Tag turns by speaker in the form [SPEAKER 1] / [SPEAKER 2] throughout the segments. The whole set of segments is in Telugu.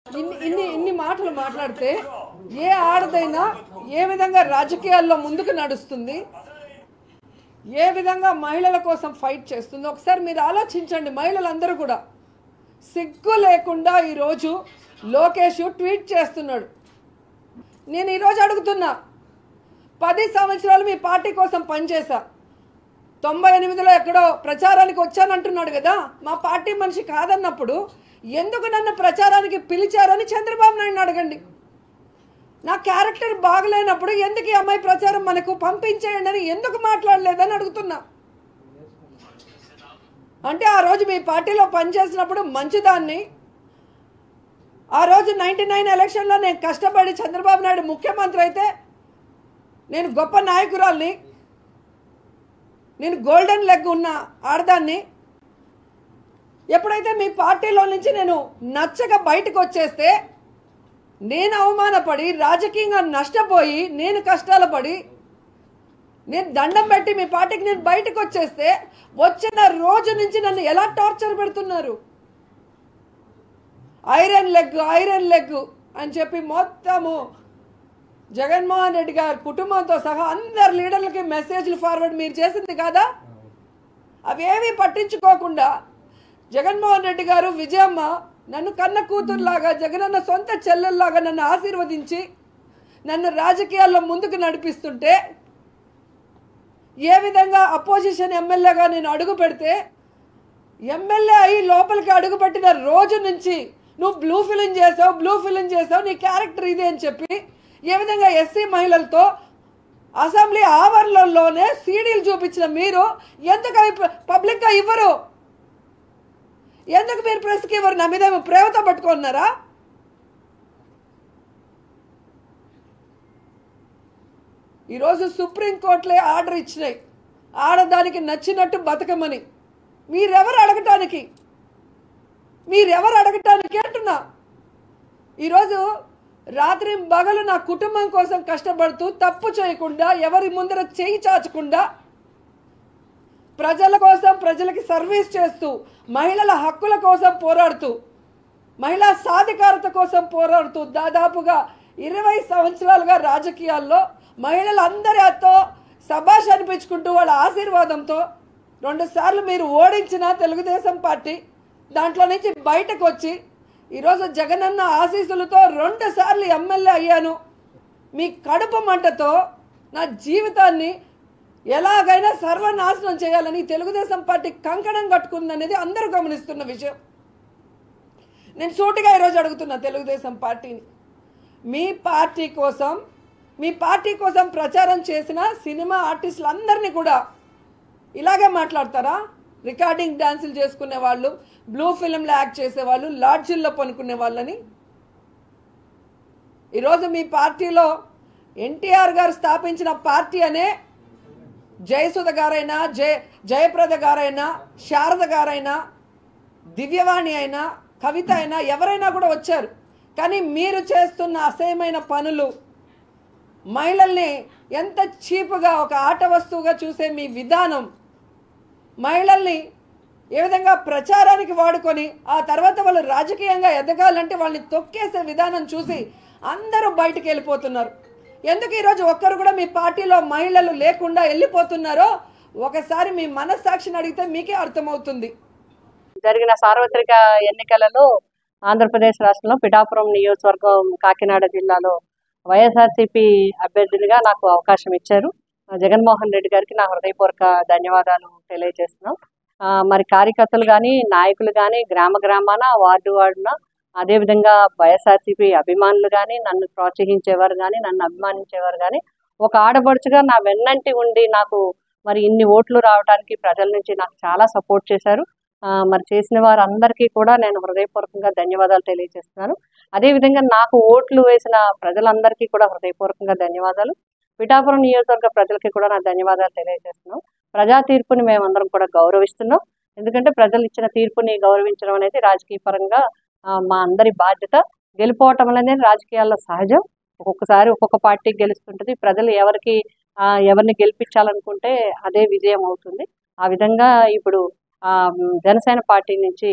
[SPEAKER 1] ఇన్ని మాటలు మాట్లాడితే ఏ ఆడదైనా ఏ విధంగా రాజకీయాల్లో ముందుకు నడుస్తుంది, ఏ విధంగా మహిళల కోసం ఫైట్ చేస్తుంది ఒకసారి మీరు ఆలోచించండి. మహిళలందరూ కూడా సిగ్గు లేకుండా ఈరోజు లోకేష్ ట్వీట్ చేస్తున్నాడు. నేను ఈరోజు అడుగుతున్నా, 10 సంవత్సరాలు మీ పార్టీ కోసం పనిచేశా, 98లో ఎక్కడో ప్రచారానికి వచ్చానంటున్నాడు కదా. మా పార్టీ మనిషి కాదన్నప్పుడు ఎందుకు నన్ను ప్రచారానికి పిలిచారని చంద్రబాబు నాయుడు అడగండి. నా క్యారెక్టర్ బాగలేనప్పుడు ఎందుకు ఈ అమ్మాయి ప్రచారం మనకు పంపించేయండి అని ఎందుకు మాట్లాడలేదని అడుగుతున్నా. అంటే ఆ రోజు మీ పార్టీలో పనిచేసినప్పుడు మంచిదాన్ని, ఆ రోజు 99 ఎలక్షన్లో నేను కష్టపడి చంద్రబాబు నాయుడు ముఖ్యమంత్రి అయితే నేను గొప్ప నాయకురాల్ని, నేను గోల్డెన్ లెగ్ ఉన్న ఆడదాన్ని. ఎప్పుడైతే మీ పార్టీలో నుంచి నేను నచ్చక బయటకు వచ్చేస్తే, నేను అవమానపడి రాజకీయంగా నష్టపోయి నేను కష్టాలు పడి నేను దండం పెట్టి మీ పార్టీకి నేను బయటకు వచ్చేస్తే వచ్చిన రోజు నుంచి నన్ను ఎలా టార్చర్ పెడుతున్నారు. ఐరన్ లెగ్ అని చెప్పి మొత్తము జగన్మోహన్ రెడ్డి గారి కుటుంబంతో సహా అందరు లీడర్లకి మెసేజ్లు ఫార్వర్డ్ మీరు చేసింది కాదా? అవేమీ పట్టించుకోకుండా జగన్మోహన్ రెడ్డి గారు, విజయమ్మ నన్ను కన్న కూతురులాగా, జగనన్న సొంత చెల్లెల్లాగా నన్ను ఆశీర్వదించి నన్ను రాజకీయాల్లో ముందుకు నడిపిస్తుంటే, ఏ విధంగా అపోజిషన్ ఎమ్మెల్యేగా నేను అడుగు పెడితే, ఎమ్మెల్యే అయ్యి లోపలికి అడుగు పెట్టిన రోజు నుంచి నువ్వు బ్లూ ఫిలిం చేసావు, నీ క్యారెక్టర్ ఇది అని చెప్పి ఏ విధంగా ఎస్సీ మహిళలతో అసెంబ్లీ ఆవరణలోనే సీడీలు చూపించిన మీరు ఎందుకు అవి పబ్లిక్గా ఇవ్వరు? ఎందుకు మీరు ప్రెస్కి ఇవ్వరు? నా మీద ప్రేమతో పట్టుకున్నారా? ఈరోజు సుప్రీంకోర్టులే ఆర్డర్ ఇచ్చినాయి ఆడదానికి నచ్చినట్టు బతకమని. మీరెవరు అడగటానికి అంటున్నా. ఈరోజు రాత్రి పగలు నా కుటుంబం కోసం కష్టపడుతూ తప్పు చేయకుండా, ఎవరి ముందర చేయి చాచకుండా, ప్రజల కోసం ప్రజలకి సర్వీస్ చేస్తూ, మహిళల హక్కుల కోసం పోరాడుతూ, మహిళా సాధికారత కోసం పోరాడుతూ దాదాపుగా 20 సంవత్సరాలుగా రాజకీయాల్లో మహిళలందరితో శభాష్ అనిపించుకుంటూ వాళ్ళ ఆశీర్వాదంతో 2 సార్లు మీరు ఓడించిన తెలుగుదేశం పార్టీ దాంట్లో నుంచి బయటకు వచ్చి ఈరోజు జగనన్న ఆశీస్సులతో 2 సార్లు ఎమ్మెల్యే అయ్యాను. మీ కడుపు మంటతో నా జీవితాన్ని ఎలాగైనా సర్వనాశనం చేయాలని తెలుగుదేశం పార్టీ కంకణం కట్టుకుందనేది అందరూ గమనిస్తున్న విషయం. నేను సూటిగా ఈరోజు అడుగుతున్నా తెలుగుదేశం పార్టీని, మీ పార్టీ కోసం ప్రచారం చేసిన సినిమా ఆర్టిస్టులందరినీ కూడా ఇలాగే మాట్లాడతారా? రికార్డింగ్ డాన్సులు చేసుకునే వాళ్ళు, బ్లూ ఫిల్మ్లో యాక్ట్ చేసేవాళ్ళు, లాడ్జిల్లో పనుకునే వాళ్ళని. ఈరోజు మీ పార్టీలో ఎన్టీఆర్ గారు స్థాపించిన పార్టీ అనే జయసుధ గారైనా, జయప్రద గారైనా, శారద గారైనా, దివ్యవాణి అయినా, కవిత అయినా, ఎవరైనా కూడా వచ్చారు. కానీ మీరు చేస్తున్న అసహ్యమైన పనులు, మహిళల్ని ఎంత చీపుగా ఒక ఆట వస్తువుగా చూసే మీ విధానం, మహిళల్ని ఏ విధంగా ప్రచారానికి వాడుకొని ఆ తర్వాత వాళ్ళు రాజకీయంగా ఎదగాలంటే వాళ్ళని తొక్కేసే విధానం చూసి అందరూ బయటికి వెళ్ళిపోతున్నారు. ఎందుకు ఈరోజు ఒక్కరు కూడా మీ పార్టీలో మహిళలు లేకుండా వెళ్ళిపోతున్నారో ఒకసారి మీ మనస్సాక్షిని అడిగితే మీకే అర్థమవుతుంది.
[SPEAKER 2] జరిగిన సార్వత్రిక ఎన్నికలలో ఆంధ్రప్రదేశ్ రాష్ట్రంలో పిఠాపురం నియోజకవర్గం కాకినాడ జిల్లాలో వైఎస్ఆర్సీపీ అభ్యర్థినిగా నాకు అవకాశం ఇచ్చారు. జగన్మోహన్ రెడ్డి గారికి నా హృదయపూర్వక ధన్యవాదాలు తెలియజేస్తున్నాం. మరి కార్యకర్తలు కానీ, నాయకులు కానీ, గ్రామాన, వార్డున, అదేవిధంగా వైఎస్ఆర్సీపీ అభిమానులు కానీ, నన్ను ప్రోత్సహించేవారు కానీ, నన్ను అభిమానించేవారు కానీ, ఒక ఆడపడుచుగా నా వెన్నంటి ఉండి నాకు మరి ఇన్ని ఓట్లు రావడానికి ప్రజల నుంచి నాకు చాలా సపోర్ట్ చేశారు. మరి చేసిన వారందరికీ కూడా నేను హృదయపూర్వకంగా ధన్యవాదాలు తెలియజేస్తున్నాను. అదేవిధంగా నాకు ఓట్లు వేసిన ప్రజలందరికీ కూడా హృదయపూర్వకంగా ధన్యవాదాలు. పిఠాపురం నియోజకవర్గ ప్రజలకి కూడా నా ధన్యవాదాలు తెలియజేస్తున్నాం. ప్రజా తీర్పుని మేమందరం కూడా గౌరవిస్తున్నాం. ఎందుకంటే ప్రజలు ఇచ్చిన తీర్పుని గౌరవించడం అనేది రాజకీయ పరంగా మా అందరి బాధ్యత. గెలిపోవటం అనేది రాజకీయాల్లో సహజం. ఒక్కొక్కసారి ఒక్కొక్క పార్టీ గెలుస్తుంటుంది. ప్రజలు ఎవరిని గెలిపించాలనుకుంటే అదే విజయం అవుతుంది. ఆ విధంగా ఇప్పుడు జనసేన పార్టీ నుంచి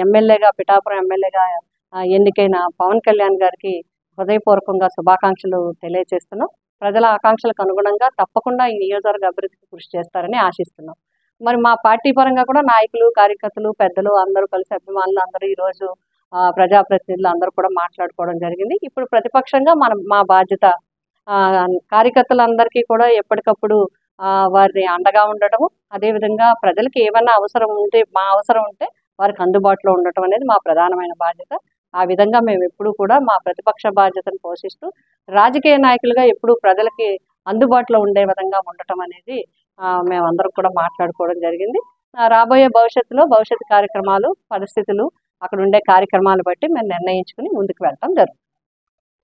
[SPEAKER 2] ఎమ్మెల్యేగా, పిఠాపురం ఎమ్మెల్యేగా ఎన్నికైన పవన్ కళ్యాణ్ గారికి హృదయపూర్వకంగా శుభాకాంక్షలు తెలియజేస్తున్నాం. ప్రజల ఆకాంక్షలకు అనుగుణంగా తప్పకుండా ఈ నియోజకవర్గ అభివృద్ధికి కృషి చేస్తారని ఆశిస్తున్నాం. మరి మా పార్టీ పరంగా కూడా నాయకులు, కార్యకర్తలు, పెద్దలు అందరూ కలిసి, అభిమానులు అందరూ ఈరోజు ప్రజాప్రతినిధులు అందరూ కూడా మాట్లాడుకోవడం జరిగింది. ఇప్పుడు ప్రతిపక్షంగా మా బాధ్యత కార్యకర్తలందరికీ కూడా ఎప్పటికప్పుడు వారిని అండగా ఉండటము, అదేవిధంగా ప్రజలకి ఏమన్నా అవసరం ఉంటే, మా అవసరం ఉంటే వారికి అందుబాటులో ఉండటం అనేది మా ప్రధానమైన బాధ్యత. ఆ విధంగా మేము ఎప్పుడూ కూడా మా ప్రతిపక్ష బాధ్యతను పోషిస్తూ రాజకీయ నాయకులుగా ఎప్పుడూ ప్రజలకి అందుబాటులో ఉండే విధంగా ఉండటం అనేది మేమందరం కూడా మాట్లాడుకోవడం జరిగింది. రాబోయే భవిష్యత్తు కార్యక్రమాలు, పరిస్థితులు, అక్కడ ఉండే కార్యక్రమాలు బట్టి మేము నిర్ణయించుకుని ముందుకు వెళ్తాం జరుగుతుంది.